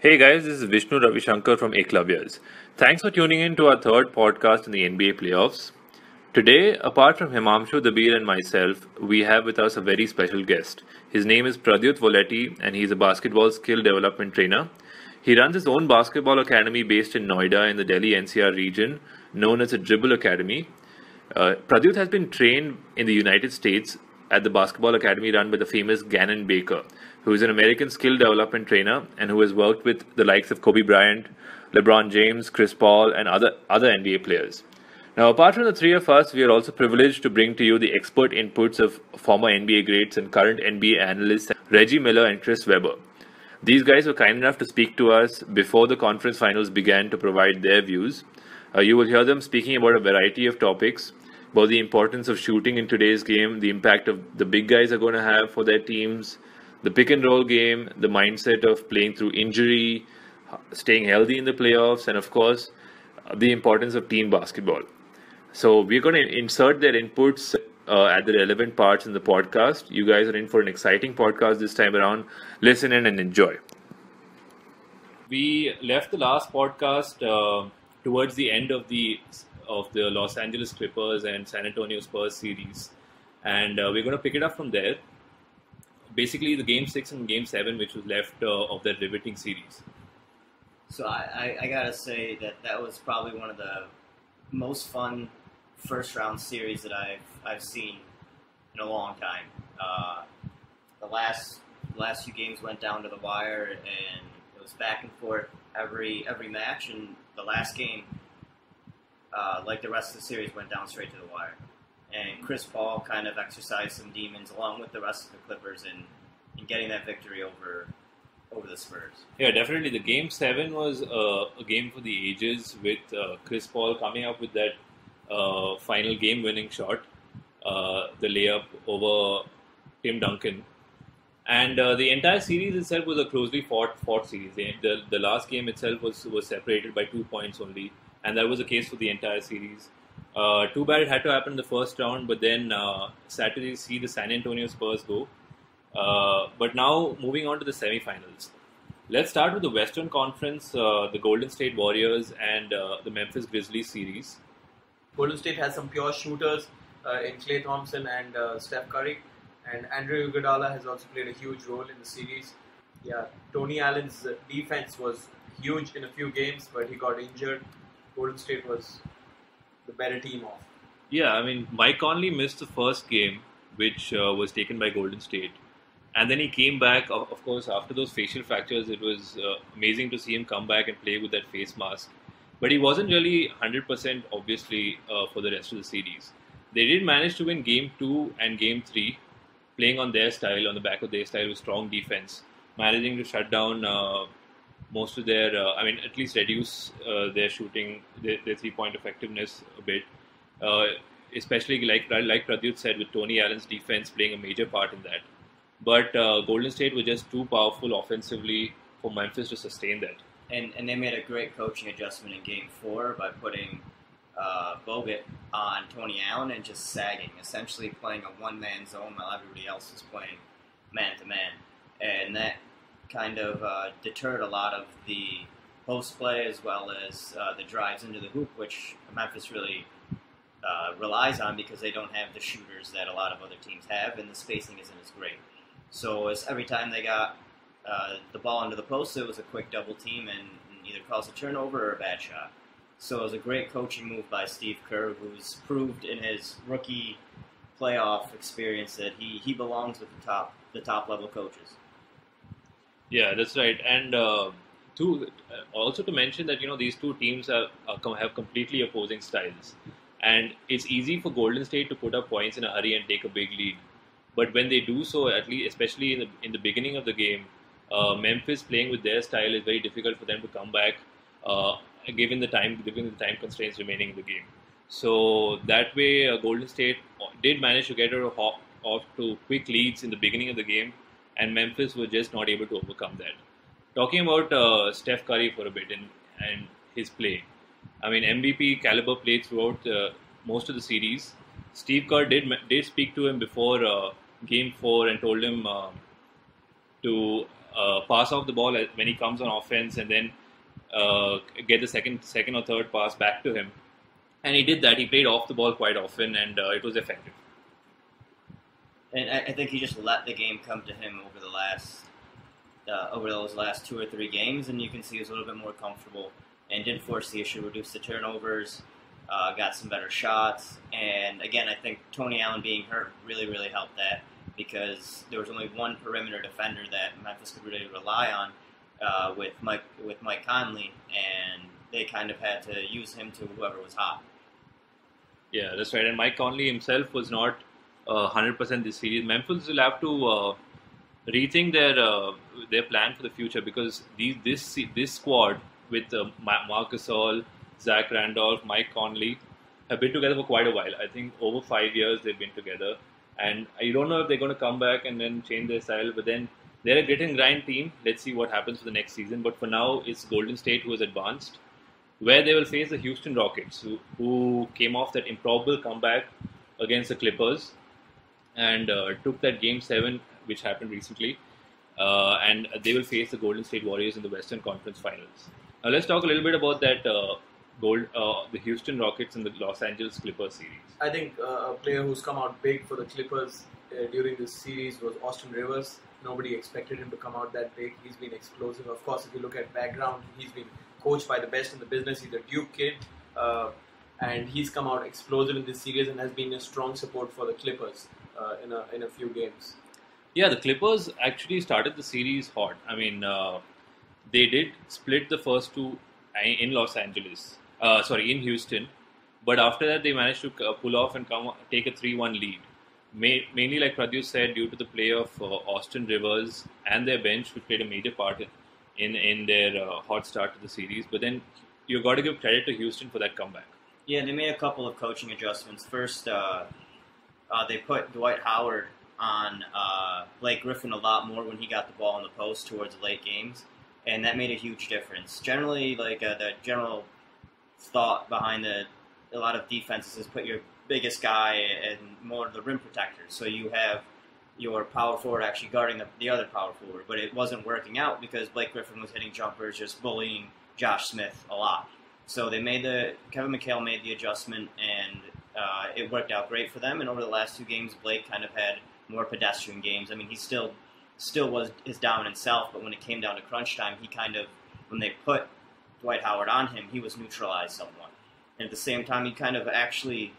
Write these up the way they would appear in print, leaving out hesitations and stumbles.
Hey guys, this is Vishnu Ravishankar from Ekalavyas. Thanks for tuning in to our third podcast in the NBA playoffs. Today, apart from Himamshu, Dabir, and myself, we have with us a very special guest. His name is Pradyut Voleti, and he's a basketball skill development trainer. He runs his own basketball academy based in Noida in the Delhi NCR region, known as a Dribble Academy. Pradyut has been trained in the United States at the basketball academy run by the famous Gannon Baker, who is an American skill development trainer and who has worked with the likes of Kobe Bryant, LeBron James, Chris Paul, and other NBA players. Now, apart from the three of us, we are also privileged to bring to you the expert inputs of former NBA greats and current NBA analysts Reggie Miller and Chris Webber. These guys were kind enough to speak to us before the conference finals began to provide their views. You will hear them speaking about a variety of topics, about the importance of shooting in today's game, the impact of the big guys are going to have for their teams, the pick and roll game, the mindset of playing through injury, staying healthy in the playoffs, and of course, the importance of team basketball. So we're going to insert their inputs at the relevant parts in the podcast. You guys are in for an exciting podcast this time around. Listen in and enjoy. We left the last podcast towards the end of the Los Angeles Clippers and San Antonio Spurs series, and we're going to pick it up from there. Basically, the Game 6 and Game 7, which was left of that riveting series. So I gotta say that was probably one of the most fun first round series that I've seen in a long time. The last few games went down to the wire, and it was back and forth every match. And the last game, like the rest of the series, went down straight to the wire. And Chris Paul kind of exercised some demons along with the rest of the Clippers in getting that victory over the Spurs. Yeah, definitely. The Game 7 was a game for the ages, with Chris Paul coming up with that final game-winning shot, the layup over Tim Duncan. And the entire series itself was a closely fought series. The last game itself was separated by 2 points only, and that was the case for the entire series. Too bad it had to happen in the first round, but then Saturday see the San Antonio Spurs go. But now moving on to the semifinals. Let's start with the Western Conference, the Golden State Warriors and the Memphis Grizzlies series. Golden State has some pure shooters in Klay Thompson and Steph Curry, and Andre Iguodala has also played a huge role in the series. Yeah, Tony Allen's defense was huge in a few games, but he got injured. Golden State was the better team off. Yeah, I mean, Mike Conley missed the first game, which was taken by Golden State. And then he came back, of course, after those facial fractures. It was amazing to see him come back and play with that face mask. But he wasn't really 100%, obviously, for the rest of the series. They did manage to win Game 2 and Game 3, playing on their style, on the back of their style with strong defense, managing to shut down most of their, at least reduce their shooting, their 3-point effectiveness a bit. Especially like Pradyut said, with Tony Allen's defense playing a major part in that. But Golden State were just too powerful offensively for Memphis to sustain that. And they made a great coaching adjustment in Game 4 by putting Bogut on Tony Allen and just sagging, essentially playing a one-man zone while everybody else was playing man-to-man. And that kind of deterred a lot of the post play as well as the drives into the hoop, which Memphis really relies on because they don't have the shooters that a lot of other teams have, and the spacing isn't as great. So every time they got the ball into the post, it was a quick double team and either cause a turnover or a bad shot. So it was a great coaching move by Steve Kerr, who's proved in his rookie playoff experience that he belongs with the top level coaches. Yeah, that's right. And also to mention that these two teams have completely opposing styles, and it's easy for Golden State to put up points in a hurry and take a big lead. But when they do so, at least especially in the beginning of the game, Memphis playing with their style is very difficult for them to come back, given the time constraints remaining in the game. So that way, Golden State did manage to get off to quick leads in the beginning of the game, and Memphis were just not able to overcome that. Talking about Steph Curry for a bit and his play, I mean, MVP caliber play throughout most of the series. Steve Kerr did speak to him before Game 4 and told him to pass off the ball when he comes on offense, and then get the second or third pass back to him. And he did that. He played off the ball quite often, and it was effective. And I think he just let the game come to him over those last 2 or 3 games, and you can see he was a little bit more comfortable and didn't force the issue, reduced the turnovers, got some better shots. And again, I think Tony Allen being hurt really, really helped that, because there was only one perimeter defender that Memphis could really rely on with Mike Conley, and they kind of had to use him to whoever was hot. Yeah, that's right. And Mike Conley himself was not 100% this series. Memphis will have to rethink their plan for the future, because this squad with Marc Gasol, Zach Randolph, Mike Conley have been together for quite a while. I think over 5 years they've been together, and I don't know if they're going to come back and then change their style. But then they're a grit and grind team. Let's see what happens for the next season. But for now, it's Golden State who has advanced, where they will face the Houston Rockets, who came off that improbable comeback against the Clippers and took that Game 7, which happened recently, and they will face the Golden State Warriors in the Western Conference Finals. Now let's talk a little bit about that the Houston Rockets and the Los Angeles Clippers series. I think a player who's come out big for the Clippers during this series was Austin Rivers. Nobody expected him to come out that big. He's been explosive. Of course, if you look at background, he's been coached by the best in the business. He's a Duke kid, and he's come out explosive in this series and has been a strong support for the Clippers in a few games. Yeah, the Clippers actually started the series hot. I mean, they did split the first two in Los Angeles. In Houston. But after that, they managed to pull off and take a 3-1 lead. Mainly, like Pradyut said, due to the play of Austin Rivers and their bench, which played a major part in their hot start to the series. But then you've got to give credit to Houston for that comeback. Yeah, they made a couple of coaching adjustments. First, they put Dwight Howard on Blake Griffin a lot more when he got the ball in the post towards the late games, and that made a huge difference. Generally, the general thought behind a lot of defenses is put your biggest guy and more of the rim protectors. So you have your power forward actually guarding the other power forward, but it wasn't working out because Blake Griffin was hitting jumpers, just bullying Josh Smith a lot. So Kevin McHale made the adjustment, and it worked out great for them. And over the last 2 games, Blake kind of had more pedestrian games. I mean, he still was his dominant self, but when it came down to crunch time, when they put Dwight Howard on him, he was neutralized somewhat. And at the same time, he kind of actually,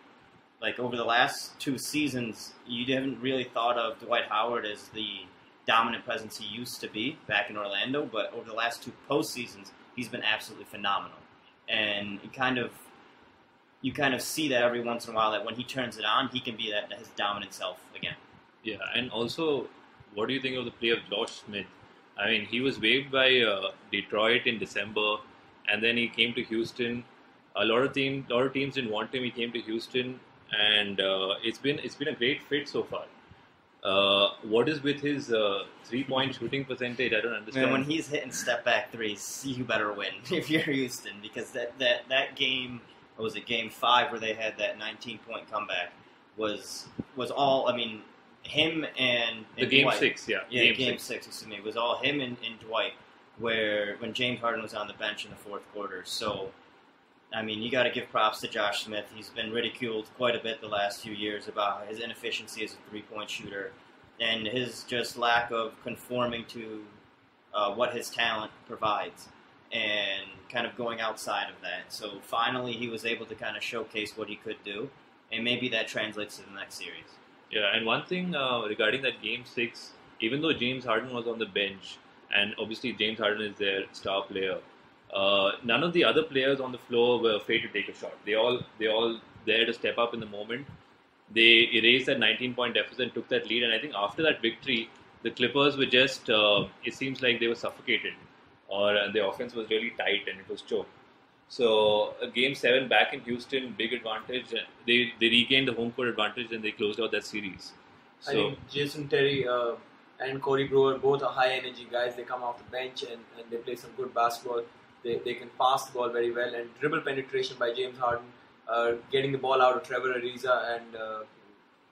over the last 2 seasons, you haven't really thought of Dwight Howard as the dominant presence he used to be back in Orlando, but over the last 2 postseasons, he's been absolutely phenomenal. And you kind of see that every once in a while, that when he turns it on, he can be his dominant self again. Yeah, and also, what do you think of the play of Josh Smith? I mean, he was waived by Detroit in December, and then he came to Houston. A lot of teams didn't want him. He came to Houston, and it's been a great fit so far. What is with his 3-point shooting percentage? I don't understand. Man, when he's hitting step back threes, you better win if you're Houston, because that game, what was it, Game 5, where they had that 19-point comeback, was all, I mean, him and the Game Dwight. 6, yeah. Game 6, excuse me. It was all him and Dwight, when James Harden was on the bench in the fourth quarter. So, I mean, you got to give props to Josh Smith. He's been ridiculed quite a bit the last few years about his inefficiency as a 3-point shooter and his just lack of conforming to what his talent provides and kind of going outside of that. So finally he was able to kind of showcase what he could do, and maybe that translates to the next series. Yeah, and one thing regarding that Game 6, even though James Harden was on the bench, and obviously James Harden is their star player, none of the other players on the floor were afraid to take a shot. They all there to step up in the moment. They erased that 19-point deficit and took that lead. And I think after that victory, the Clippers were just, it seems like they were suffocated, or the offense was really tight and it was choked. So Game 7 back in Houston, big advantage. They regained the home court advantage and they closed out that series. So, I think Jason Terry and Corey Brewer both are high energy guys. They come off the bench and they play some good basketball. They can pass the ball very well, and dribble penetration by James Harden, getting the ball out of Trevor Ariza, and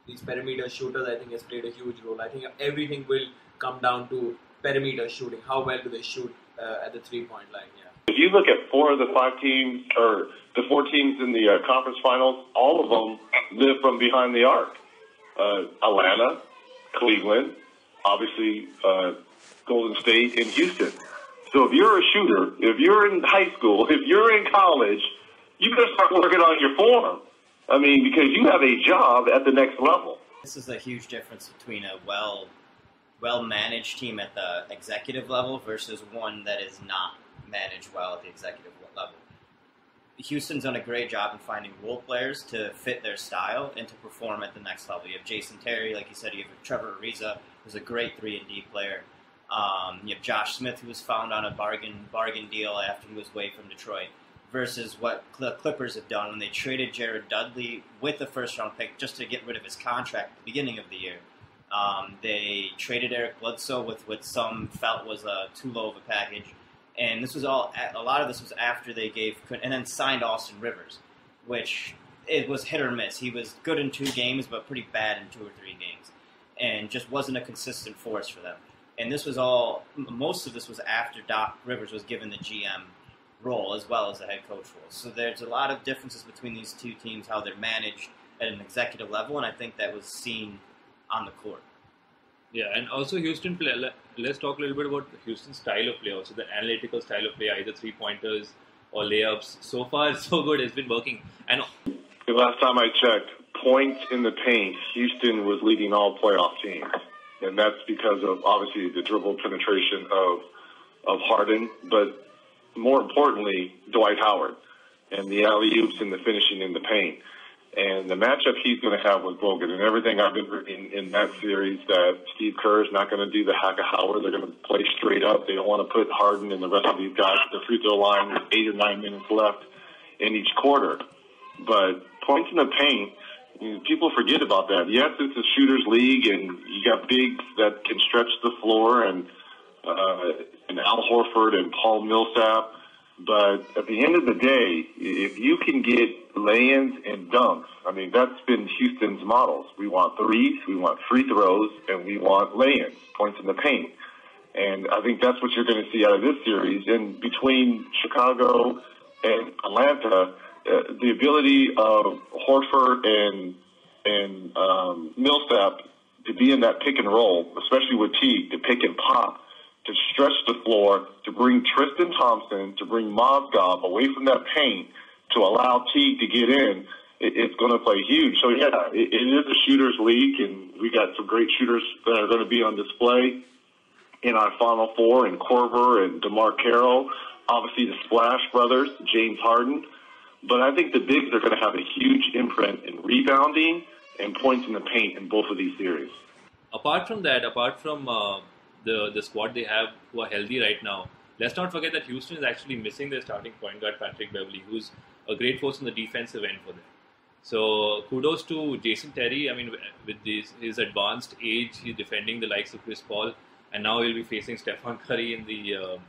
these perimeter shooters, I think, has played a huge role. I think everything will come down to perimeter shooting. How well do they shoot at the 3-point line? Yeah. If you look at 4 of the 5 teams, or the 4 teams in the conference finals, all of them live from behind the arc. Atlanta, Cleveland, obviously Golden State, and Houston. So if you're a shooter, if you're in high school, if you're in college, you better start working on your form. I mean, because you have a job at the next level. This is a huge difference between a well-managed team at the executive level versus one that is not managed well at the executive level. Houston's done a great job in finding role players to fit their style and to perform at the next level. You have Jason Terry, like you said, you have Trevor Ariza, who's a great 3-and-D player. You have Josh Smith, who was found on a bargain deal after he was away from Detroit, versus what the Clippers have done when they traded Jared Dudley with the first-round pick just to get rid of his contract at the beginning of the year. They traded Eric Bledsoe with what some felt was too low of a package. And this was a lot of this was after they and then signed Austin Rivers, which it was hit or miss. He was good in 2 games, but pretty bad in 2 or 3 games, and just wasn't a consistent force for them. And this was most of this was after Doc Rivers was given the GM role as well as the head coach role. So there's a lot of differences between these 2 teams, how they're managed at an executive level, and I think that was seen on the court. Yeah, and also Houston play. Let's talk a little bit about Houston's style of play, also the analytical style of play, either 3-pointers or layups. So far, so good. It's been working. And the last time I checked, points in the paint, Houston was leading all playoff teams, and that's because of obviously the dribble penetration of Harden, but more importantly, Dwight Howard and the alley-oops and the finishing in the paint. And the matchup he's going to have with Bogut, and everything I've been reading in that series, that Steve Kerr is not going to do the hack of Howard. They're going to play straight up. They don't want to put Harden and the rest of these guys at the free throw line with 8 or 9 minutes left in each quarter. But points in the paint, people forget about that. Yes, it's a shooter's league, and you got bigs that can stretch the floor, and Al Horford and Paul Millsap. But at the end of the day, if you can get lay-ins and dunks, I mean, that's been Houston's models. We want threes, we want free throws, and we want lay-ins, points in the paint. And I think that's what you're going to see out of this series. And between Chicago and Atlanta, the ability of Horford and Millsap to be in that pick and roll, especially with Teague, to pick and pop, to stretch the floor, to bring Tristan Thompson, to bring Mozgov away from that paint, to allow Teague to get in, it's going to play huge. So, yeah, it is a shooter's league, and we got some great shooters that are going to be on display in our Final Four, and Korver and DeMar Carroll, obviously the Splash Brothers, James Harden. But I think the bigs are going to have a huge imprint in rebounding and points in the paint in both of these series. apart from that, apart from the squad they have who are healthy right now, let's not forget that Houston is actually missing their starting point guard Patrick Beverley, who's a great force on the defensive end for them. So kudos to Jason Terry. I mean, with his advanced age, he's defending the likes of Chris Paul, and now he'll be facing Stephen Curry in the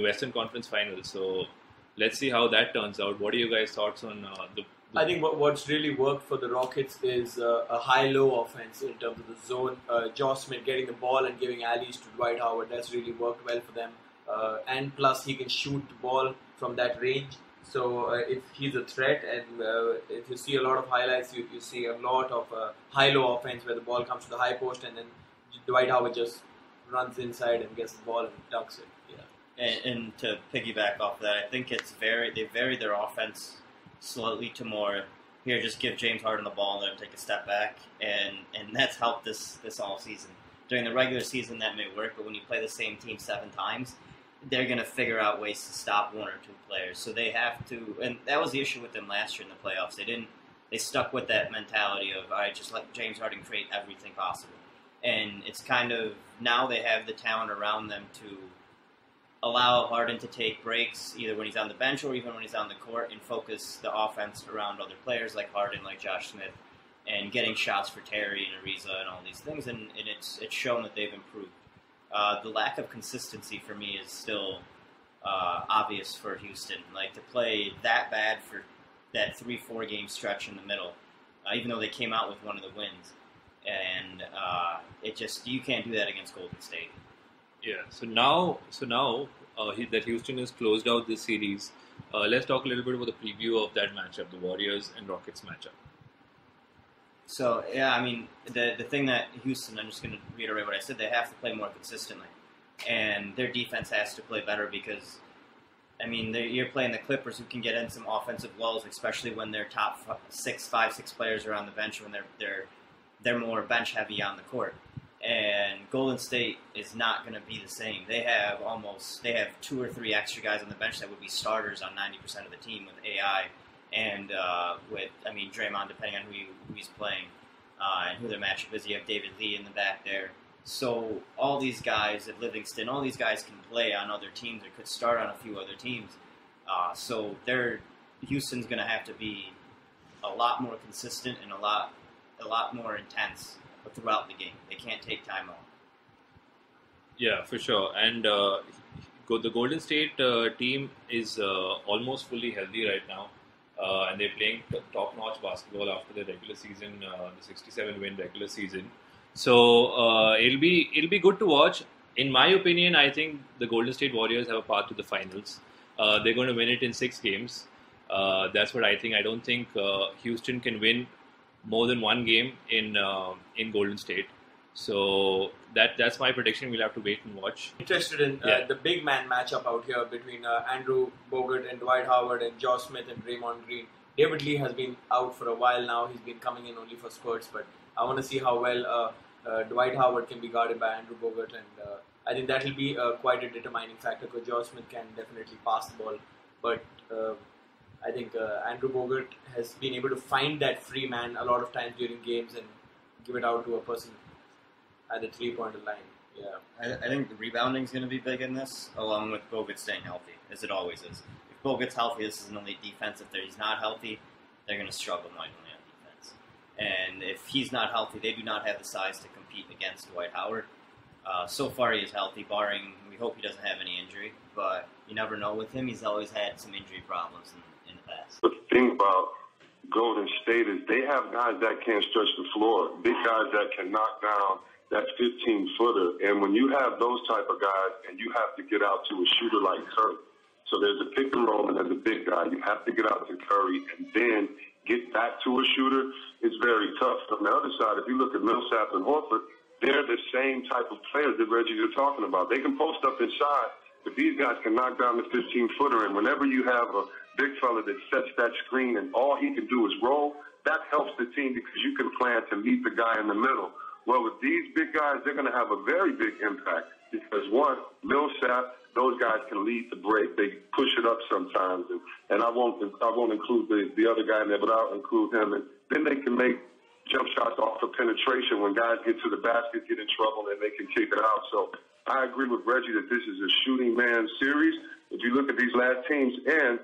Western Conference Finals. So let's see how that turns out. What are you guys' thoughts on the? I think what's really worked for the Rockets is a high-low offense in terms of the zone. Josh Smith getting the ball and giving alleys to Dwight Howard, that's really worked well for them. And plus, he can shoot the ball from that range. So if he's a threat, and if you see a lot of highlights, you see a lot of high-low offense where the ball comes to the high post and then Dwight Howard just runs inside and gets the ball and dunks it. Yeah. And to piggyback off that, I think they varied their offense slightly to more, here, just give James Harden the ball and let him take a step back, and that's helped this all season. During the regular season, that may work, but when you play the same team 7 times, they're going to figure out ways to stop 1 or 2 players. So they have to, and that was the issue with them last year in the playoffs. They stuck with that mentality of, all right, just let James Harden create everything possible. And it's kind of, now they have the talent around them to allow Harden to take breaks, either when he's on the bench or even when he's on the court, and focus the offense around other players like Harden, like Josh Smith, and getting shots for Terry and Ariza and all these things, and it's shown that they've improved. The lack of consistency for me is still obvious for Houston. Like, to play that bad for that 3-4 game stretch in the middle, even though they came out with one of the wins, and you can't do that against Golden State. Yeah. That Houston has closed out this series, let's talk a little bit about the preview of that matchup, the Warriors and Rockets matchup. So yeah, I mean the thing that Houston, I'm just going to reiterate what I said. They have to play more consistently, and their defense has to play better because I mean you're playing the Clippers, who can get in some offensive lulls, especially when their top five, six players are on the bench, when they're more bench heavy on the court. And Golden State is not going to be the same. They have 2 or 3 extra guys on the bench that would be starters on 90% of the team with AI and Draymond, depending on who he's playing and who their matchup is. You have David Lee in the back there. So all these guys at Livingston, all these guys can play on other teams or could start on a few other teams. So Houston's going to have to be a lot more consistent and a lot more intense throughout the game. They can't take time off. Yeah, for sure. And the Golden State team is almost fully healthy right now, and they're playing top-notch basketball after the regular season, the 67-win regular season. So it'll be good to watch. In my opinion, I think the Golden State Warriors have a path to the finals. They're going to win it in 6 games. That's what I think. I don't think Houston can win more than 1 game in Golden State. So that's my prediction. We'll have to wait and watch. Interested in the big man matchup out here between Andrew Bogut and Dwight Howard and Josh Smith and Draymond Green. David Lee has been out for a while now. He's been coming in only for spurts, but I want to see how well Dwight Howard can be guarded by Andrew Bogut, and I think that will be quite a determining factor because Josh Smith can definitely pass the ball, but I think Andrew Bogut has been able to find that free man a lot of times during games and give it out to a person at the 3-pointer line. Yeah, I think the rebounding is going to be big in this, along with Bogut staying healthy, as it always is. If Bogut's healthy, this is an elite defense. If he's not healthy, they're going to struggle mightily on defense. And if he's not healthy, they do not have the size to compete against Dwight Howard. So far, he is healthy, barring, we hope he doesn't have any injury, but you never know with him. He's always had some injury problems in the past. The thing about Golden State is they have guys that can't stretch the floor, big guys that can knock down that 15-footer. And when you have those type of guys and you have to get out to a shooter like Curry, so there's a pick and roll and there's a big guy, you have to get out to Curry and then get back to a shooter, it's very tough. On the other side, if you look at Millsap and Horford, they're the same type of players that Reggie is talking about. They can post up inside, but these guys can knock down the 15-footer. And whenever you have a big fella that sets that screen and all he can do is roll, that helps the team because you can plan to meet the guy in the middle. Well, with these big guys, they're going to have a very big impact because, one, Millsap, those guys can lead the break. They push it up sometimes. And I won't include the other guy in there, but I'll include him. And then they can make jump shots off of penetration when guys get to the basket, get in trouble, and they can kick it out. So I agree with Reggie that this is a shooting man series. If you look at these last teams, and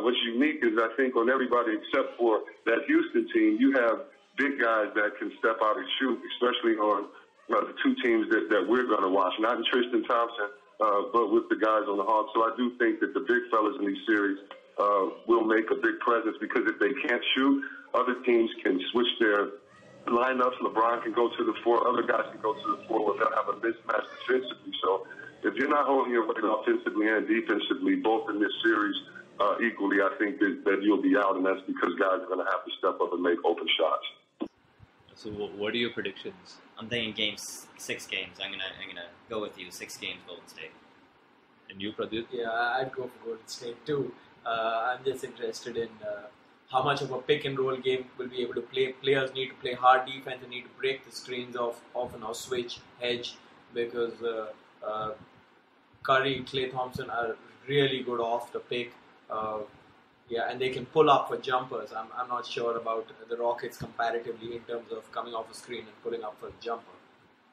what's unique is I think on everybody except for that Houston team, you have big guys that can step out and shoot, especially on the 2 teams that we're going to watch. Not in Tristan Thompson, but with the guys on the Hawks. So I do think that the big fellas in these series will make a big presence because if they can't shoot, other teams can switch their lineups. LeBron can go to the 4. Other guys can go to the 4 without having a mismatch defensively. So if you're not holding your weight offensively and defensively, both in this series equally, I think that you'll be out, and that's because guys are going to have to step up and make open shots. So what are your predictions? I'm thinking 6 games. I'm gonna go with you. 6 games, Golden State. And you, Pradyut? Yeah, I'd go for Golden State too. I'm just interested in how much of a pick and roll game we'll be able to play. Players need to play hard defense and need to break the screens off and now switch, hedge, because Curry, Klay Thompson are really good off the pick. And they can pull up for jumpers. I'm not sure about the Rockets comparatively in terms of coming off a screen and pulling up for a jumper.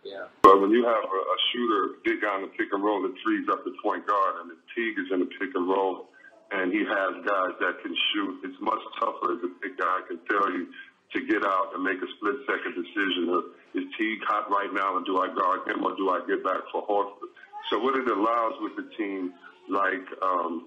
Yeah. But when you have a shooter, big guy in the pick and roll that frees up the point guard, and the Teague is in the pick and roll, and he has guys that can shoot, it's much tougher as a big guy, I can tell you, to get out and make a split-second decision of, is Teague hot right now, and do I guard him, or do I get back for Horford? So what it allows with the team like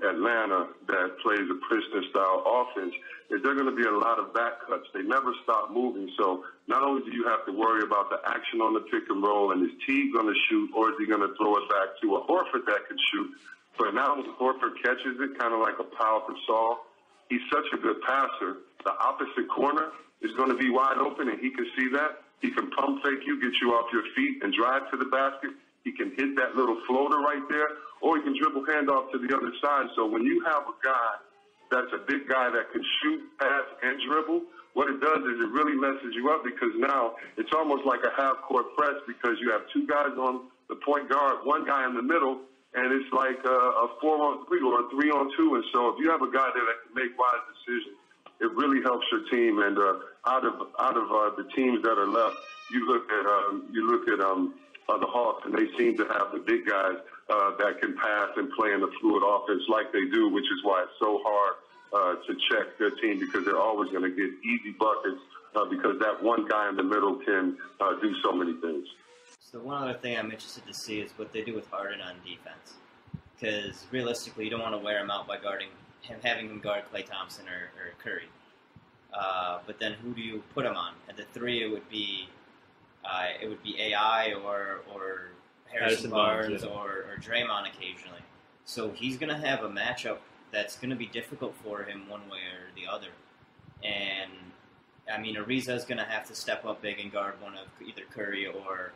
Atlanta that plays a Princeton-style offense is there going to be a lot of back cuts. They never stop moving. So not only do you have to worry about the action on the pick and roll, and is T going to shoot, or is he going to throw it back to a Horford that can shoot? But now when Horford catches it, kind of like a Pau Gasol, he's such a good passer. The opposite corner is going to be wide open, and he can see that. He can pump fake you, get you off your feet, and drive to the basket. He can hit that little floater right there, or he can dribble handoff to the other side. So when you have a guy that's a big guy that can shoot, pass, and dribble, what it does is it really messes you up, because now it's almost like a half-court press, because you have two guys on the point guard, one guy in the middle, and it's like a 4-on-3 or a 3-on-2. And so if you have a guy there that can make wise decisions, it really helps your team. And out of the teams that are left, you look at the Hawks, and they seem to have the big guys that can pass and play in the fluid offense like they do, which is why it's so hard to check their team, because they're always going to get easy buckets because that one guy in the middle can do so many things. So one other thing I'm interested to see is what they do with Harden on defense, because realistically, you don't want to wear him out by having him guard Klay Thompson or Curry. But then who do you put him on? At the 3, it would be AI or Harrison Barnes, or Draymond occasionally. So he's going to have a matchup that's going to be difficult for him one way or the other. And, I mean, Ariza is going to have to step up big and guard one of either Curry or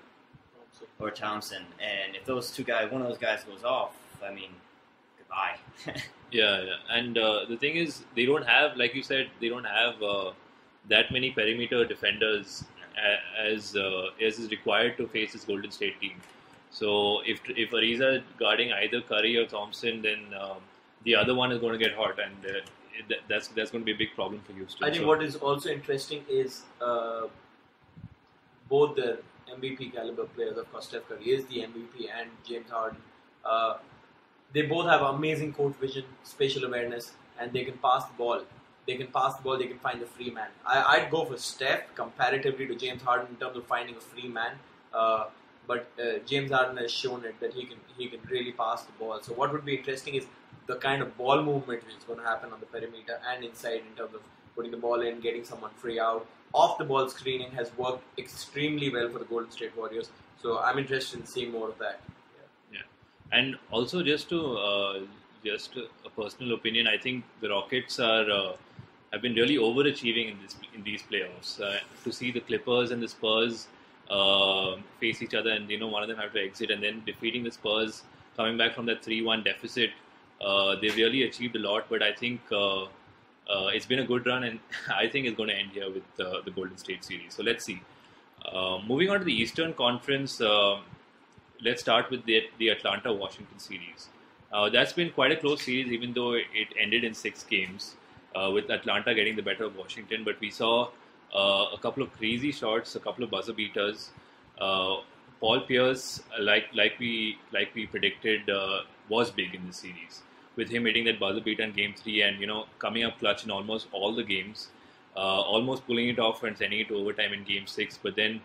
Thompson. And if those two guys, one of those guys goes off, I mean, goodbye. Yeah. And the thing is, they don't have, like you said, they don't have that many perimeter defenders as is required to face this Golden State team. So if Ariza is guarding either Curry or Thompson, then the other one is going to get hot, and that's going to be a big problem for Houston. I think what is also interesting is both the MVP caliber players. Of course, Steph Curry is the MVP, and James Harden. They both have amazing court vision, spatial awareness, and they can pass the ball. They can find the free man. I'd go for Steph comparatively to James Harden in terms of finding a free man. But James Harden has shown it that he can really pass the ball. So what would be interesting is the kind of ball movement which is going to happen on the perimeter and inside in terms of putting the ball in, getting someone free out. Off the ball screening has worked extremely well for the Golden State Warriors. So I'm interested in seeing more of that. Yeah. And also just a personal opinion, I think the Rockets have been really overachieving in these playoffs. To see the Clippers and the Spurs face each other, and one of them have to exit, and then defeating the Spurs, coming back from that 3-1 deficit, they really achieved a lot. But I think it's been a good run, and I think it's going to end here with the Golden State series. So let's see. Moving on to the Eastern Conference, let's start with the Atlanta-Washington series. That's been quite a close series, even though it ended in 6 games, with Atlanta getting the better of Washington. But we saw a couple of crazy shots, a couple of buzzer beaters. Paul Pierce, like we predicted, was big in the series, with him hitting that buzzer beater in Game 3 and coming up clutch in almost all the games, almost pulling it off and sending it to overtime in Game 6. But then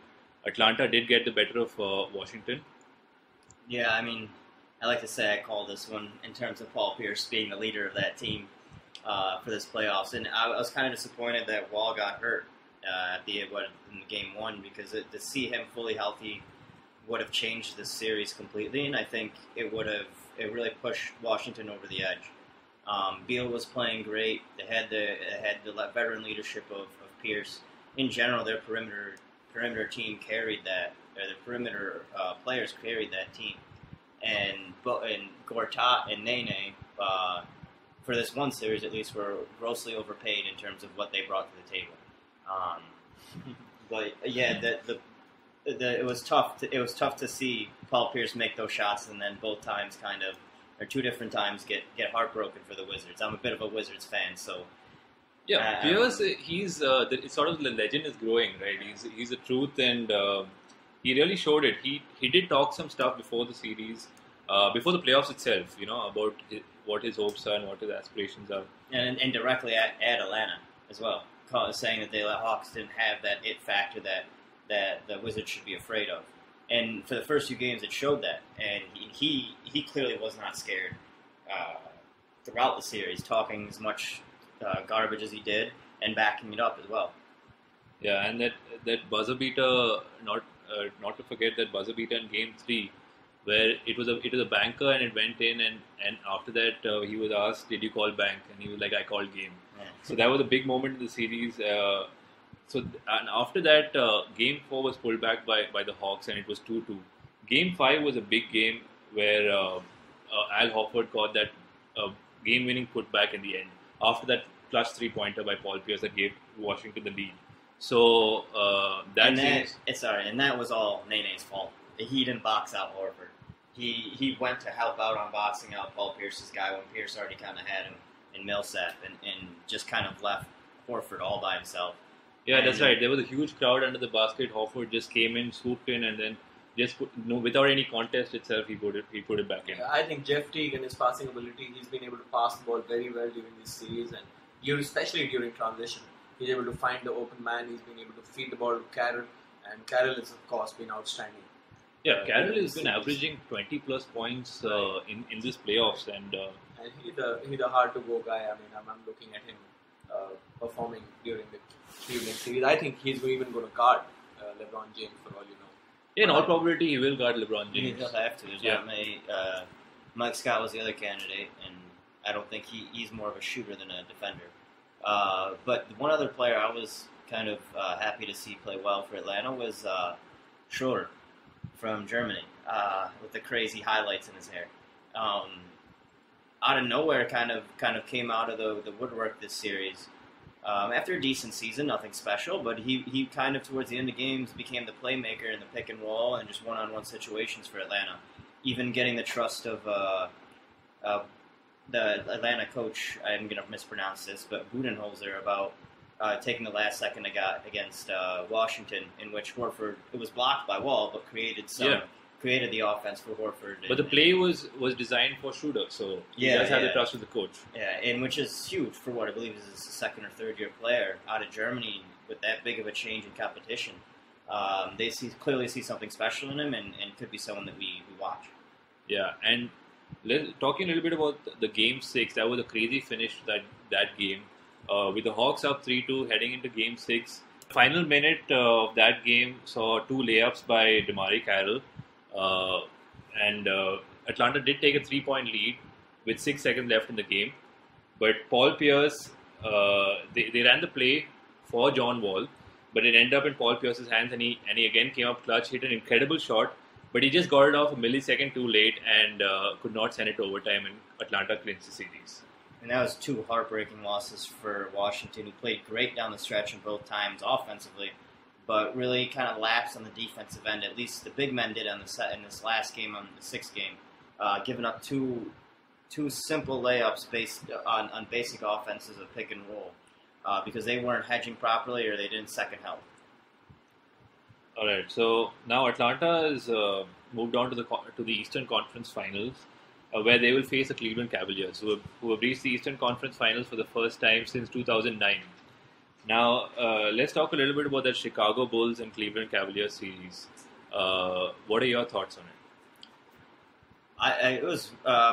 Atlanta did get the better of Washington. Yeah, I mean, I like to say I call this one in terms of Paul Pierce being the leader of that team for this playoffs, and I was kind of disappointed that Wall got hurt in Game 1, because to see him fully healthy would have changed the series completely, and I think it really pushed Washington over the edge. Beal was playing great. They had the veteran leadership of Pierce. In general, their perimeter team carried that. The perimeter players carried that team, and Gortat and Nene, for this one series at least, were grossly overpaid in terms of what they brought to the table. But yeah, it was tough. It was tough to see Paul Pierce make those shots, and then both times two different times get heartbroken for the Wizards. I'm a bit of a Wizards fan, so. Yeah, Pierce, he's it's sort of the legend is growing, right? He's the truth, and he really showed it. He did talk some stuff before the series, before the playoffs itself, about what his hopes are and what his aspirations are. And directly at Atlanta as well, saying that the Hawks didn't have that it factor that the Wizards should be afraid of. And for the first 2 games, it showed that. And he clearly was not scared throughout the series, talking as much garbage as he did and backing it up as well. Yeah, and that buzzer beater, not to forget that buzzer beater in Game 3, where it was a banker and it went in, and after that he was asked, "Did you call bank?" And he was like, "I called game." Yeah. So that was a big moment in the series. And after that, Game 4 was pulled back by the Hawks, and it was 2-2. Game 5 was a big game where Al Horford got that game-winning putback in the end. After that clutch three-pointer by Paul Pierce that gave Washington the lead. So that and that was all Nene's fault. He didn't box out Horford. He went to help out on boxing out Paul Pierce's guy when Pierce already kind of had him in Millsap and just kind of left Horford all by himself. Yeah, that's right. There was a huge crowd under the basket. Horford just came in, swooped in, and then without any contest itself, he put it back in. I think Jeff Teague and his passing ability, he's been able to pass the ball very well during this series, and especially during transition. He's able to find the open man. He's been able to feed the ball to Carroll, and Carroll has, of course, been outstanding. Yeah, Carroll has been averaging 20 plus points in this playoffs, and he's a hard to go guy. I mean, I'm looking at him performing during the Cleveland series. I think he's even going to guard LeBron James for all you know. Yeah, in all probability, he will guard LeBron James. He'll have to. There's not many. Mike Scott was the other candidate, and I don't think he's more of a shooter than a defender. But one other player I was kind of happy to see play well for Atlanta was Schroeder from Germany with the crazy highlights in his hair. Out of nowhere, kind of came out of the woodwork this series. After a decent season, nothing special, but he kind of towards the end of games became the playmaker in the pick and roll and just one-on-one situations for Atlanta. Even getting the trust of the Atlanta coach, I'm going to mispronounce this, but Budenholzer about taking the last second against Washington, in which Horford, it was blocked by Wall, but created the offense for Horford. But the play was designed for Schroeder, so he does have the trust of the coach. Yeah, and which is huge for what I believe is a second or third year player out of Germany with that big of a change in competition. They clearly see something special in him and could be someone that we watch. Yeah, and talking a little bit about the Game 6, that was a crazy finish to that game. With the Hawks up 3-2 heading into Game 6. Final minute of that game saw 2 layups by DeMar Carroll. And Atlanta did take a 3-point lead with 6 seconds left in the game. But Paul Pierce, they ran the play for John Wall, but it ended up in Paul Pierce's hands, and he again came up clutch, hit an incredible shot, but he just got it off a millisecond too late and could not send it to overtime, and Atlanta clinched the series. And that was 2 heartbreaking losses for Washington, who played great down the stretch in both times offensively, but really kind of lapsed on the defensive end. At least the big men did in this last game, on the 6th game, giving up two simple layups based on basic offenses of pick and roll because they weren't hedging properly or they didn't second help. All right, so now Atlanta is moved on to the Eastern Conference Finals, where they will face the Cleveland Cavaliers, who have reached the Eastern Conference Finals for the first time since 2009. Now, let's talk a little bit about that Chicago Bulls and Cleveland Cavaliers series. What are your thoughts on it? It was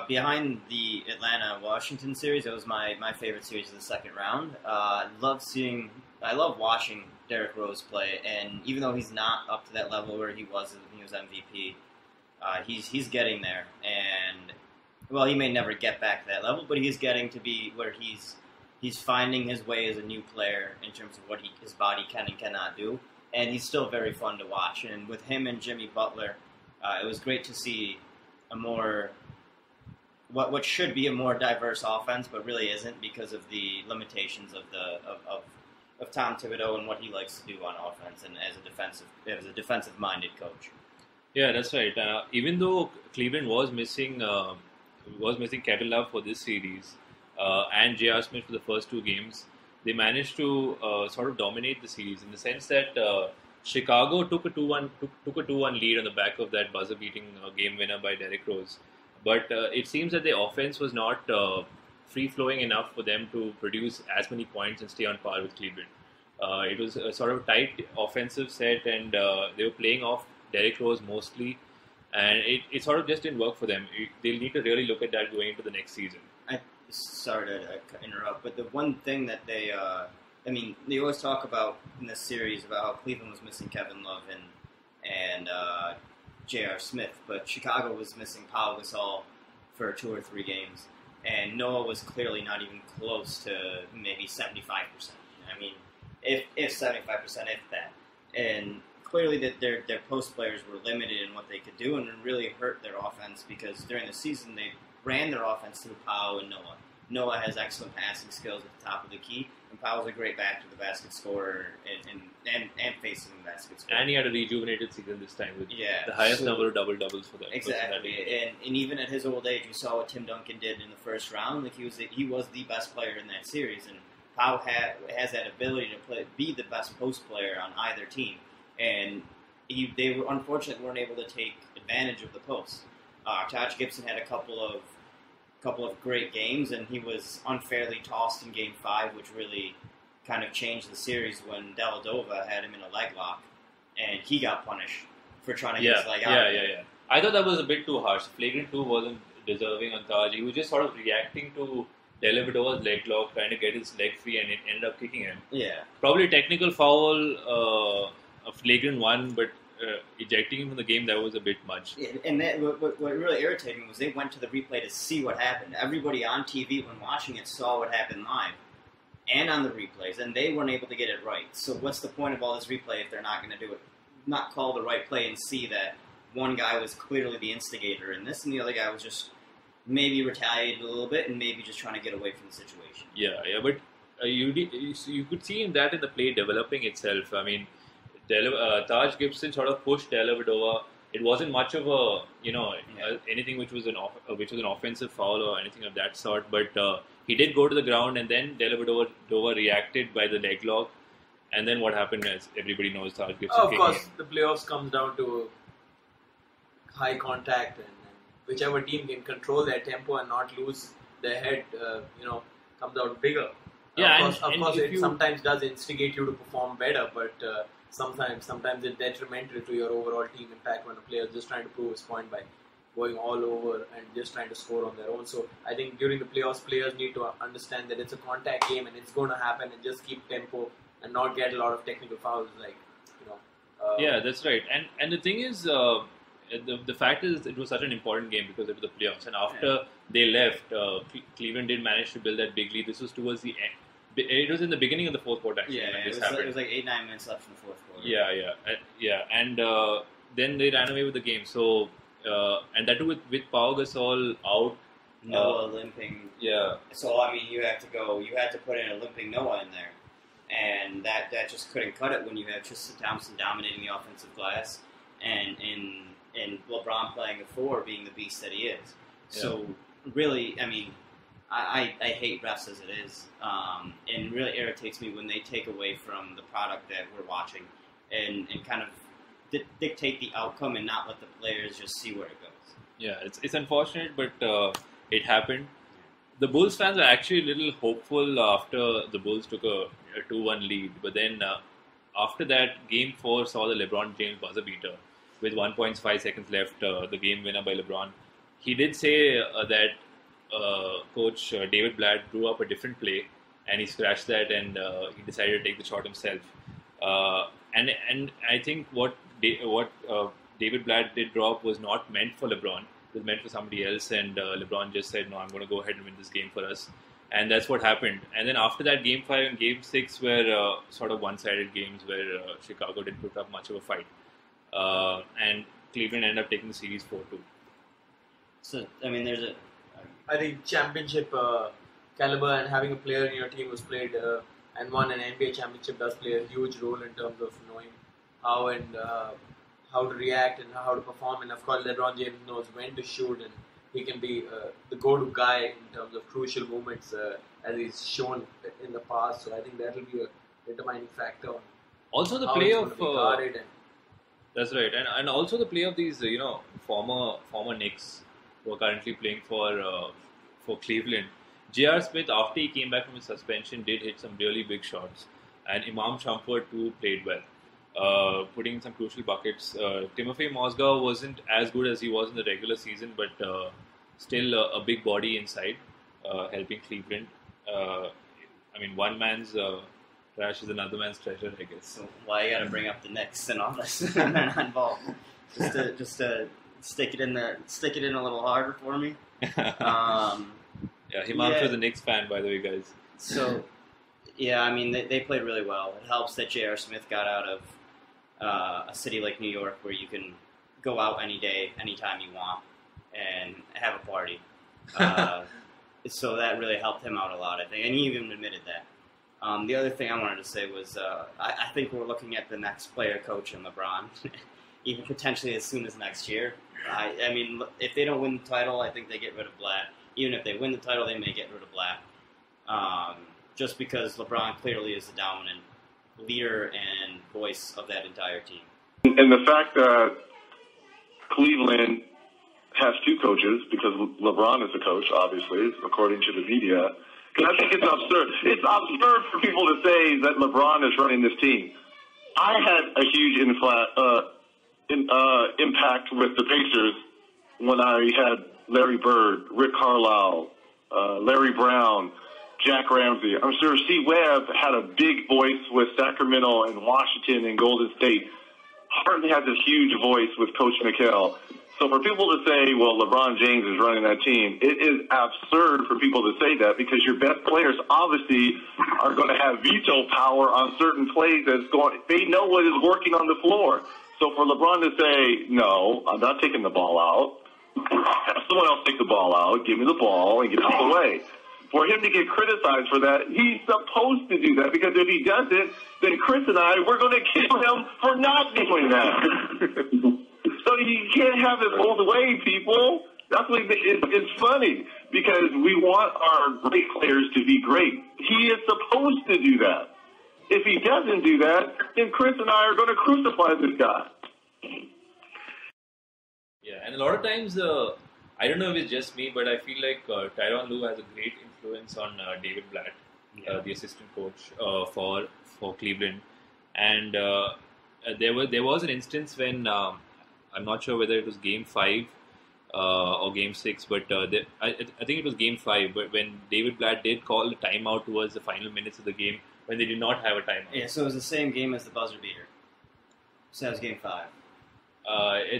behind the Atlanta-Washington series. It was my favorite series of the second round. I love watching Derrick Rose play, and even though he's not up to that level where he was when he was MVP, he's getting there. And well, he may never get back to that level, but he's getting to be where he's finding his way as a new player in terms of what his body can and cannot do. And he's still very fun to watch. And with him and Jimmy Butler, it was great to see a more what should be a more diverse offense, but really isn't because of the limitations of Tom Thibodeau and what he likes to do on offense and as a defensive minded coach. Yeah, that's right. Even though Cleveland was missing Kevin Love for this series and J.R. Smith for the first 2 games, they managed to sort of dominate the series in the sense that Chicago took a 2-1 lead on the back of that buzzer-beating game winner by Derrick Rose. But it seems that the offense was not free-flowing enough for them to produce as many points and stay on par with Cleveland. It was a sort of tight offensive set, and they were playing off Derrick Rose mostly, and it sort of just didn't work for them. They'll need to really look at that going into the next season. Sorry to interrupt, but the one thing that they I mean, they always talk about in this series about how Cleveland was missing Kevin Love and J.R. Smith, but Chicago was missing Pau Gasol for 2 or 3 games, and Noah was clearly not even close to maybe 75%. I mean, if 75%, if that, and clearly that their post players were limited in what they could do, and it really hurt their offense because during the season they ran their offense through Pau and Noah. Noah has excellent passing skills at the top of the key, and Powell's a great back to the basket scorer and facing the basket scorer. And he had a rejuvenated season this time with the highest number of double doubles for that. Exactly, and even at his old age, you saw what Tim Duncan did in the first round. Like he was the best player in that series, and Powell has that ability to be the best post player on either team, and they were unfortunately weren't able to take advantage of the post. Taj Gibson had a couple of great games, and he was unfairly tossed in Game 5, which really kind of changed the series when Dellavedova had him in a leg lock, and he got punished for trying to get his leg out. Yeah. I thought that was a bit too harsh. Flagrant 2 wasn't deserving on Taj. He was just sort of reacting to Dellavedova's leg lock, trying to get his leg free, and it ended up kicking him. Yeah. Probably technical foul, a flagrant 1, but ejecting him from the game, that was a bit much. Yeah, and that, what really irritated me was they went to the replay to see what happened. Everybody on TV when watching it saw what happened live and on the replays, and they weren't able to get it right. So what's the point of all this replay if they're not going to do it? Not call the right play and see that one guy was clearly the instigator in this, and the other guy was just maybe retaliated a little bit and maybe just trying to get away from the situation. Yeah, but you could see that in the play developing itself. I mean, Taj Gibson sort of pushed Dellavedova. It wasn't much of a anything which was an offensive foul or anything of that sort. But he did go to the ground, and then Dellavedova reacted by the leg lock. And then what happened is everybody knows Taj Gibson. Of course, the playoffs comes down to high contact, and whichever team can control their tempo and not lose their head, comes out bigger. Yeah, of course, it sometimes does instigate you to perform better, but sometimes it's detrimental to your overall team impact when a player is just trying to prove his point by going all over and just trying to score on their own. So I think during the playoffs, players need to understand that it's a contact game and it's going to happen, and just keep tempo and not get a lot of technical fouls. Yeah, that's right. And the thing is, the fact is, it was such an important game because it was the playoffs. And after they left, Cleveland did manage to build that big lead. This was towards the end. It was in the beginning of the fourth quarter, actually. Yeah, it was like 8-9 minutes left in the fourth quarter. Yeah. And then they ran away with the game. So, and that too with Pau Gasol out. Noah limping. Yeah. So, I mean, you had to put in a limping Noah in there. And that just couldn't cut it when you have Tristan Thompson dominating the offensive glass and LeBron playing the 4, being the beast that he is. Yeah. So, really, I mean, I hate refs as it is, and it really irritates me when they take away from the product that we're watching and kind of dictate the outcome and not let the players just see where it goes. Yeah, it's unfortunate, but it happened. The Bulls fans were actually a little hopeful after the Bulls took a 2-1 lead, but then after that, Game 4 saw the LeBron James buzzer beater with 1.5 seconds left, the game winner by LeBron. He did say that Coach David Blatt drew up a different play, and he scratched that, and he decided to take the shot himself. And I think what David Blatt did draw up was not meant for LeBron. It was meant for somebody else, and LeBron just said, "No, I'm going to go ahead and win this game for us." And that's what happened. And then after that, Game 5 and Game 6 were sort of one-sided games where Chicago didn't put up much of a fight. And Cleveland ended up taking the series 4-2. So, I mean, I think championship caliber and having a player in your team who's played and won an NBA championship does play a huge role in terms of knowing how to react and how to perform. And of course, LeBron James knows when to shoot, and he can be the go-to guy in terms of crucial moments as he's shown in the past. So I think that will be a determining factor. Also, the play of that's right, and also the play of these former Knicks who are currently playing for Cleveland. J.R. Smith, after he came back from his suspension, did hit some really big shots, and Imam Shumpert too played well, putting in some crucial buckets. Timofey Mozgov wasn't as good as he was in the regular season, but still a big body inside, helping Cleveland. I mean, one man's Trash is another man's treasure, I guess. So why you gotta bring up the Knicks and all this? They're not involved. Just to stick it in there, stick it in a little harder for me. Yeah, Himanshu is a Knicks fan, by the way, guys. So, yeah, I mean, they played really well. It helps that J.R. Smith got out of a city like New York where you can go out any day, anytime you want, and have a party. So that really helped him out a lot, I think, and he even admitted that. The other thing I wanted to say was I think we're looking at the next player coach in LeBron, even potentially as soon as next year. I mean, if they don't win the title, I think they get rid of Blatt. Even if they win the title, they may get rid of Blatt. Just because LeBron clearly is the dominant leader and voice of that entire team. And the fact that Cleveland has two coaches, because LeBron is the coach, obviously, according to the media, because I think it's absurd. It's absurd for people to say that LeBron is running this team. I had a huge impact with the Pacers when I had Larry Bird, Rick Carlisle, Larry Brown, Jack Ramsey. I'm sure C. Webb had a big voice with Sacramento and Washington and Golden State. Harden has this huge voice with Coach McHale. So for people to say, well, LeBron James is running that team, it is absurd for people to say that because your best players obviously are going to have veto power on certain plays that's going. They know what is working on the floor. So for LeBron to say, no, I'm not taking the ball out. Have someone else take the ball out, give me the ball, and get out of the way. For him to get criticized for that, he's supposed to do that because if he doesn't, then Chris and I, we're going to kill him for not doing that. So you can't have it both ways, people. That's what it's funny because we want our great players to be great. He is supposed to do that. If he doesn't do that, then Chris and I are going to crucify this guy. Yeah, and a lot of times, I don't know if it's just me, but I feel like Tyronn Lue has a great influence on David Blatt, the assistant coach for Cleveland. And there was an instance when I'm not sure whether it was Game 5 or Game 6, but I think it was Game 5, but when David Blatt did call a timeout towards the final minutes of the game when they did not have a timeout. Yeah, so it was the same game as the buzzer beater. So that was Game 5.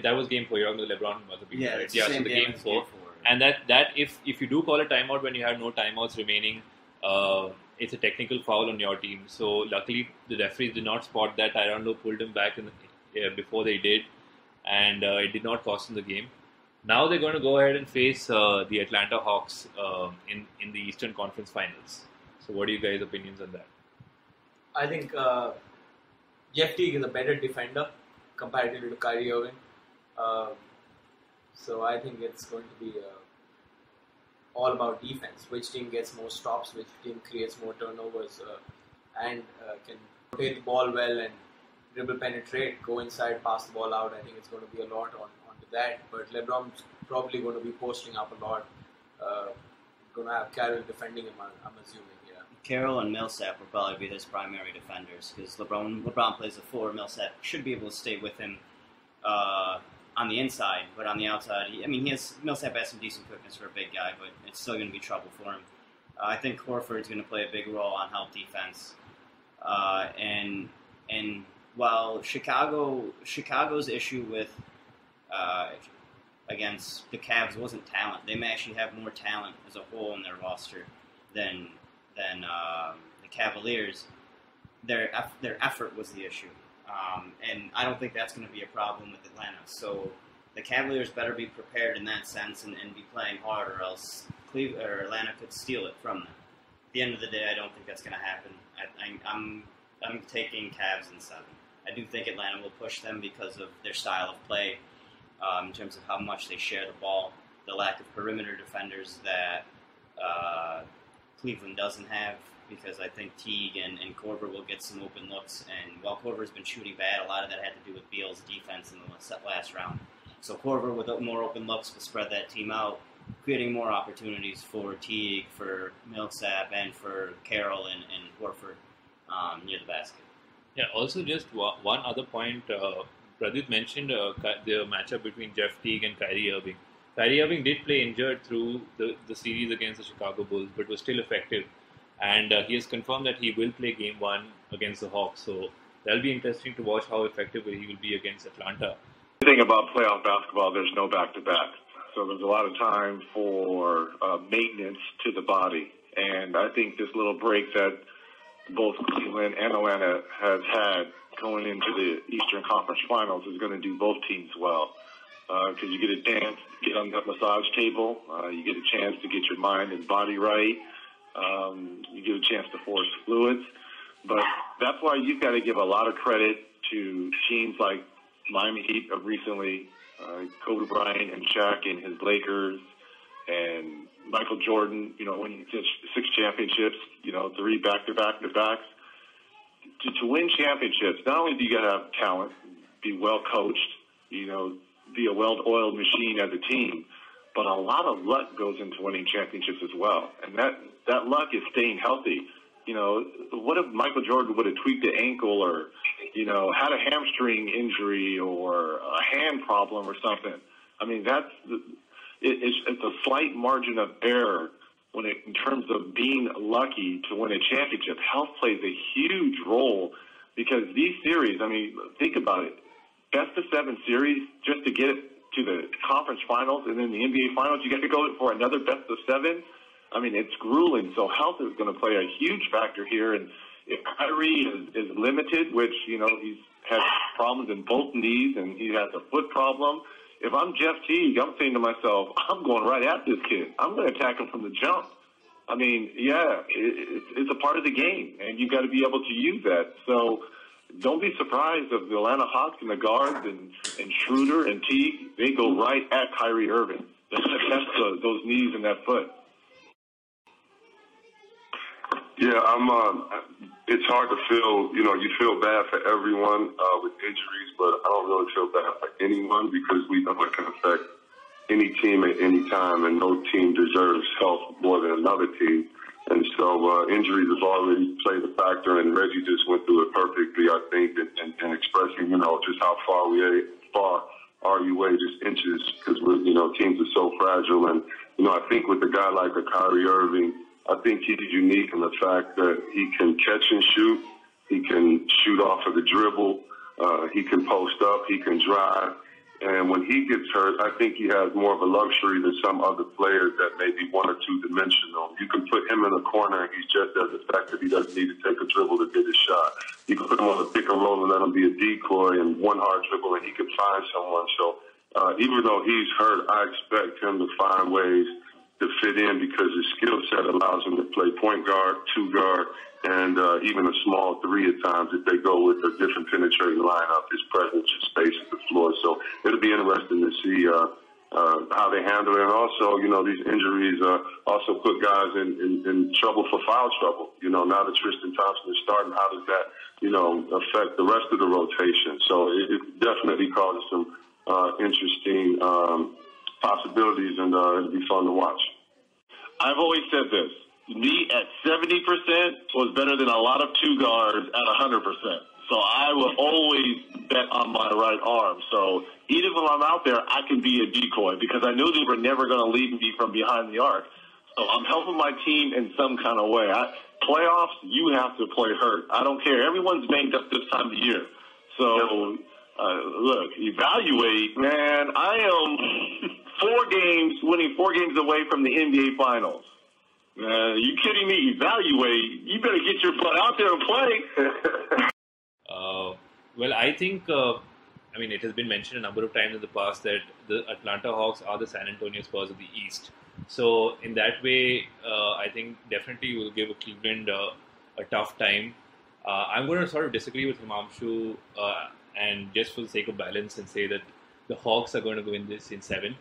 That was Game 4. You're on the LeBron buzzer beater. Yeah, right? it's the same so the game Game as 4. Game 4. And that if you do call a timeout when you have no timeouts remaining, it's a technical foul on your team. So luckily the referees did not spot that. Tyronn Lue pulled him back before they did, and it did not cost them the game. Now they're going to go ahead and face the Atlanta Hawks in the Eastern Conference Finals. So what are you guys' opinions on that? I think Jeff Teague is a better defender comparatively to Kyrie Irving. So I think it's going to be all about defense. Which team gets more stops, which team creates more turnovers, and can rotate the ball well and dribble penetrate, go inside, pass the ball out. I think it's going to be a lot onto that. But LeBron's probably going to be posting up a lot. Going to have Carroll defending him, I'm assuming. Yeah. Carroll and Millsap will probably be his primary defenders because LeBron plays the 4. Millsap should be able to stay with him on the inside, but on the outside, Millsap has some decent quickness for a big guy, but it's still going to be trouble for him. I think Horford's going to play a big role on help defense, and while Chicago's issue with against the Cavs wasn't talent, they may actually have more talent as a whole in their roster than the Cavaliers. Their effort was the issue. And I don't think that's going to be a problem with Atlanta. So the Cavaliers better be prepared in that sense and be playing hard, or else Atlanta could steal it from them. At the end of the day, I don't think that's going to happen. I'm taking Cavs in 7. I do think Atlanta will push them because of their style of play, in terms of how much they share the ball, the lack of perimeter defenders that Cleveland doesn't have. Because I think Teague and Korver will get some open looks. And while Korver's been shooting bad, a lot of that had to do with Beal's defense in the last round. So Korver with more open looks will spread that team out, creating more opportunities for Teague, for Millsap, and for Carroll and Horford near the basket. Yeah, also just one other point. Pradyut mentioned the matchup between Jeff Teague and Kyrie Irving. Kyrie Irving did play injured through the series against the Chicago Bulls, but was still effective. And he has confirmed that he will play Game 1 against the Hawks. So that'll be interesting to watch how effective he will be against Atlanta. The thing about playoff basketball, there's no back-to-back. So there's a lot of time for maintenance to the body. And I think this little break that both Cleveland and Atlanta has had going into the Eastern Conference Finals is going to do both teams well. Because you get a chance to get on that massage table. You get a chance to get your mind and body right. You get a chance to force fluids. But that's why you've got to give a lot of credit to teams like Miami Heat of recently, Kobe Bryant and Shaq and his Lakers, and Michael Jordan, winning 6 championships, 3 back-to-backs. To win championships, not only do you got to have talent, be well coached, be a well-oiled machine as a team, but a lot of luck goes into winning championships as well. And that luck is staying healthy. What if Michael Jordan would have tweaked the ankle or, had a hamstring injury or a hand problem or something? I mean, it's a slight margin of error in terms of being lucky to win a championship. Health plays a huge role because these series, think about it. Best of 7 series just to get to the conference finals and then the NBA finals, you got to go for another best of 7. It's grueling. So health is going to play a huge factor here. And if Kyrie is limited, which, he's had problems in both knees and he has a foot problem. If I'm Jeff Teague, I'm saying to myself, I'm going right at this kid. I'm going to attack him from the jump. It's a part of the game, and you've got to be able to use that. So don't be surprised if the Atlanta Hawks and the guards and Schroeder and Teague, they go right at Kyrie Irving. They're going to test those knees and that foot. Yeah, it's hard to feel, you feel bad for everyone with injuries, but I don't really feel bad for anyone because we know it can affect any team at any time, and no team deserves health more than another team. And so injuries have already played a factor, and Reggie just went through it perfectly, I think, and expressing, just how far are you away, just inches, because teams are so fragile. And, I think with a guy like a Kyrie Irving, I think he's unique in the fact that he can catch and shoot. He can shoot off of the dribble. He can post up. He can drive. And when he gets hurt, I think he has more of a luxury than some other players that may be 1 or 2 dimensional. You can put him in a corner and he's just as effective. He doesn't need to take a dribble to get his shot. You can put him on a pick and roll and let him be a decoy and 1 hard dribble and he can find someone. So even though he's hurt, I expect him to find ways to fit in because his skill set allows him to play point guard, 2 guard, and even a small 3 at times if they go with a different penetrating lineup. His presence just spaces the floor. So it'll be interesting to see how they handle it. And also, these injuries also put guys in trouble for foul trouble. Now that Tristan Thompson is starting, how does that, affect the rest of the rotation? So it definitely causes some interesting possibilities, and it'll be fun to watch. I've always said this. Me at 70% was better than a lot of 2 guards at 100%. So I will always bet on my right arm. So even when I'm out there, I can be a decoy because I knew they were never going to leave me from behind the arc. So I'm helping my team in some kind of way. Playoffs, you have to play hurt. I don't care. Everyone's banged up this time of year. So, look, evaluate, man. I am winning 4 games away from the NBA Finals. You kidding me? Evaluate. You better get your butt out there and play. Well, I think, it has been mentioned a number of times in the past that the Atlanta Hawks are the San Antonio Spurs of the East. So, in that way, I think definitely will give Cleveland a tough time. I'm going to sort of disagree with Himanshu and just for the sake of balance and say that the Hawks are going to win this in 7.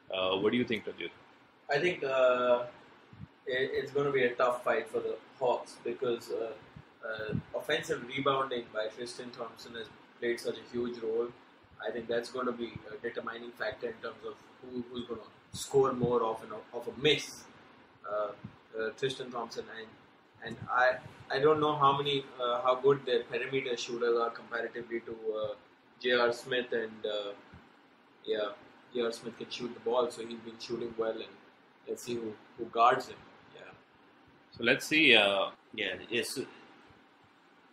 What do you think, Pradyut? I think it's going to be a tough fight for the Hawks because offensive rebounding by Tristan Thompson has played such a huge role. I think that's going to be a determining factor in terms of who's going to score more of a miss. Tristan Thompson and I don't know how good their perimeter shooters are comparatively to J.R. Smith and J.R. Smith can shoot the ball, so he's been shooting well, and let's see who guards him. So let's see.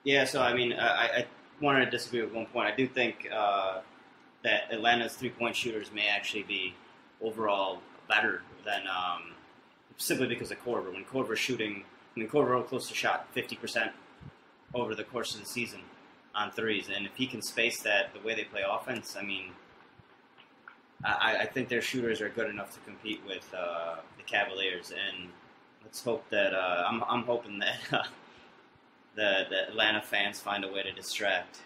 Yeah, so I mean, I wanted to disagree with one point. I do think that Atlanta's three-point shooters may actually be overall better than simply because of Korver. When Korver close to shot 50% over the course of the season on threes, and if he can space that the way they play offense, I mean, I think their shooters are good enough to compete with the Cavaliers, and let's hope that I'm hoping that the Atlanta fans find a way to distract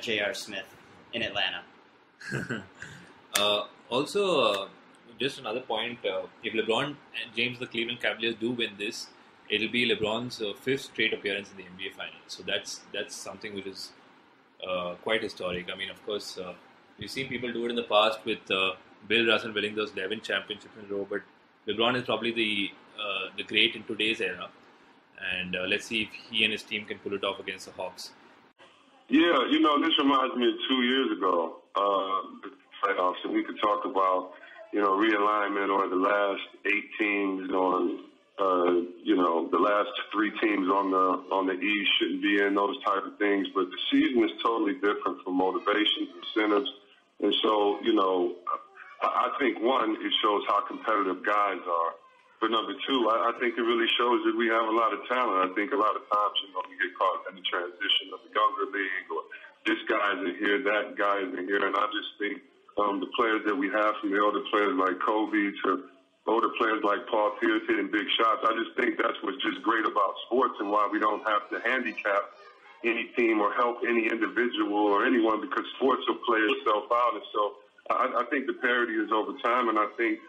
J.R. Smith in Atlanta. Also, just another point, if LeBron and James, the Cleveland Cavaliers, do win this, it'll be LeBron's fifth straight appearance in the NBA Finals. So that's something which is quite historic. I mean, of course, we've seen people do it in the past with Bill Russell winning those 11 championships in a row, but LeBron is probably the great in today's era. And let's see if he and his team can pull it off against the Hawks. Yeah, this reminds me of 2 years ago, the playoffs, and we could talk about, realignment or the last 8 teams on, the last 3 teams on the East shouldn't be in, those type of things. But the season is totally different for motivations, incentives. And so, I think, one, it shows how competitive guys are. But number 2, I think it really shows that we have a lot of talent. I think a lot of times, we get caught in the transition of the younger league, or this guy isn't here, that guy isn't here. And I just think the players that we have, from the older players like Kobe to older players like Paul Pierce hitting big shots, I just think that's what's just great about sports, and why we don't have to handicap any team or help any individual or anyone, because sports will play itself out. And so I think the parity is over time, and I think,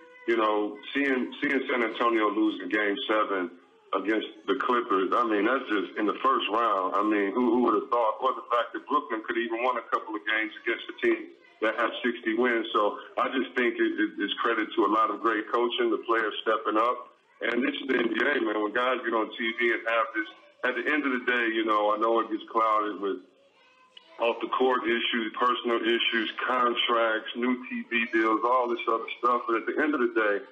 seeing San Antonio lose in Game 7 against the Clippers, I mean, that's just in the first round. I mean, who would have thought? Or the fact that Brooklyn could even won a couple of games against a team that had 60 wins. So I just think it's credit to a lot of great coaching, the players stepping up. And this is the NBA, man. When guys get on TV and have this, at the end of the day, I know it gets clouded with off-the-court issues, personal issues, contracts, new TV deals, all this other stuff. But at the end of the day,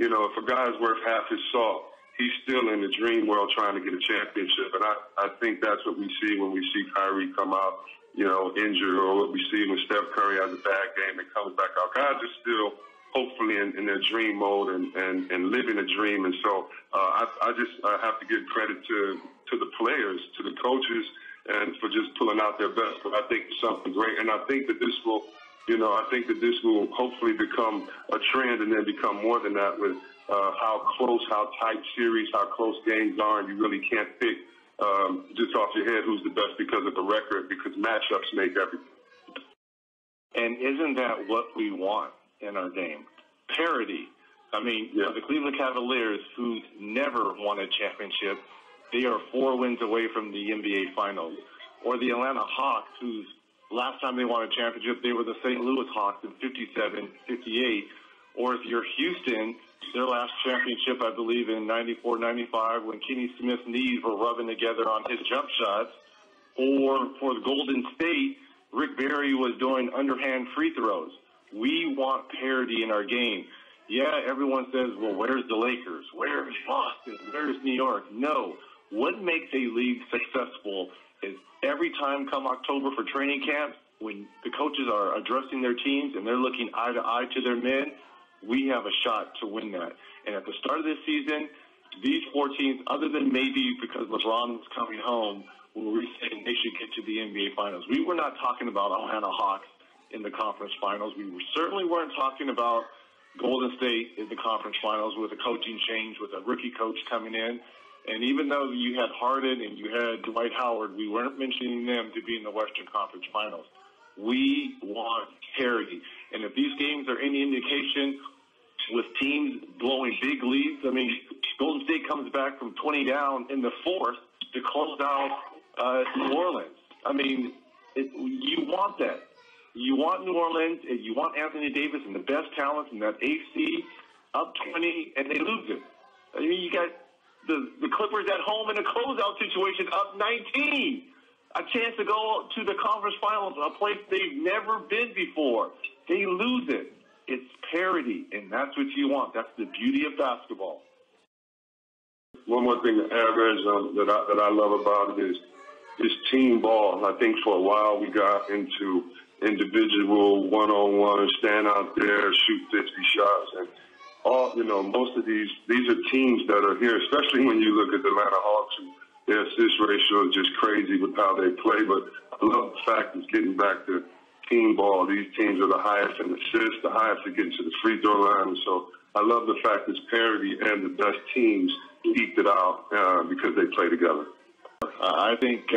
if a guy's worth half his salt, he's still in the dream world trying to get a championship. And I think that's what we see when we see Kyrie come out, injured, or what we see when Steph Curry has a bad game and comes back out. Guys are still hopefully in their dream mode and living a dream. And so I have to give credit to the players, to the coaches, and for just pulling out their best. But I think it's something great, and I think that this will, hopefully become a trend, and then become more than that, with how close, how tight series, how close games are, and you really can't pick just off your head who's the best because of the record, because matchups make everything. And isn't that what we want in our game? Parity. I mean, the Cleveland Cavaliers, who's never won a championship, they are 4 wins away from the NBA Finals. Or the Atlanta Hawks, whose last time they won a championship, they were the St. Louis Hawks in 57, 58. Or if you're Houston, their last championship, I believe, in 94, 95, when Kenny Smith's knees were rubbing together on his jump shots. Or for the Golden State, Rick Barry was doing underhand free throws. We want parity in our game. Yeah, everyone says, well, where's the Lakers? Where's Boston? Where's New York? No. What makes a league successful is every time come October for training camp, when the coaches are addressing their teams and they're looking eye to eye to their men, we have a shot to win that. And at the start of this season, these 4 teams, other than maybe because LeBron was coming home, were we saying they should get to the NBA Finals. We were not talking about Atlanta Hawks in the conference finals. We certainly weren't talking about Golden State in the conference finals with a coaching change, with a rookie coach coming in. And even though you had Harden and you had Dwight Howard, we weren't mentioning them to be in the Western Conference Finals. We want parity. And if these games are any indication, with teams blowing big leads, I mean, Golden State comes back from 20 down in the 4th to close out New Orleans. I mean, you want that. You want New Orleans, and you want Anthony Davis and the best talents in that AC up 20, and they lose it. I mean, you got the Clippers at home in a closeout situation up 19. A chance to go to the conference finals, a place they've never been before. They lose it. It's parity, and that's what you want. That's the beauty of basketball. One more thing to add, Reg, that I love about it is, it's team ball. I think for a while we got into individual one-on-one, stand out there, shoot 50 shots, and most of these are teams that are here, especially when you look at the Atlanta Hawks. Their assist ratio is just crazy with how they play, but I love the fact it's getting back to team ball. These teams are the highest in assists, the highest at getting to the free throw line. So I love the fact it's parity and the best teams eked it out because they play together. I think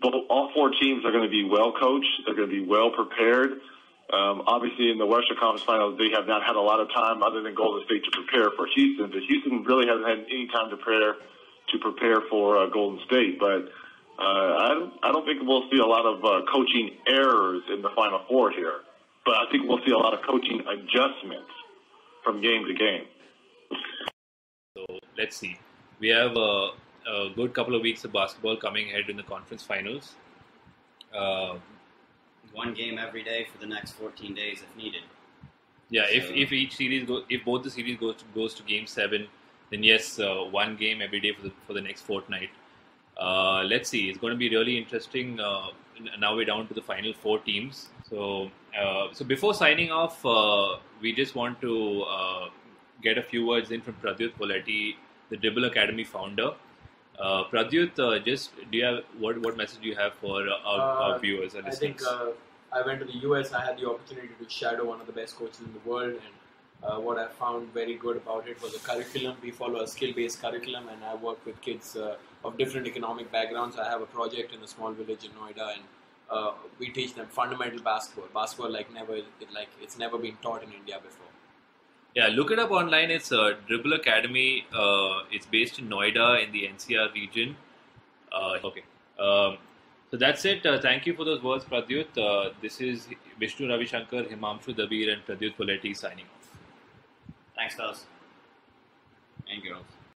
all four teams are going to be well coached. They're going to be well prepared. Obviously, in the Western Conference Finals, they have not had a lot of time other than Golden State to prepare for Houston. But Houston really hasn't had any time to prepare for Golden State. But I don't think we'll see a lot of coaching errors in the Final Four here. But I think we'll see a lot of coaching adjustments from game to game. So let's see. We have a good couple of weeks of basketball coming ahead in the conference finals. One game every day for the next 14 days if needed. Yeah, if each series if both the series goes to Game 7, then yes, one game every day for the next fortnight. Let's see. It's going to be really interesting. Now we're down to the final 4 teams. So before signing off, we just want to get a few words in from Pradyut Voleti, the Dribble Academy founder. Pradyut, what message do you have for our viewers and listeners? I think I went to the US. I had the opportunity to shadow one of the best coaches in the world, and what I found very good about it was the curriculum. We follow a skill-based curriculum, and I work with kids of different economic backgrounds. I have a project in a small village in Noida, and we teach them fundamental basketball like it's never been taught in India before. Yeah, look it up online. It's Dribble Academy. It's based in Noida in the NCR region. Okay. So that's it. Thank you for those words, Pradyut. This is Vishnu Ravishankar, Himamshu Dabir, and Pradyut Voleti signing off. Thanks, fellas. And girls.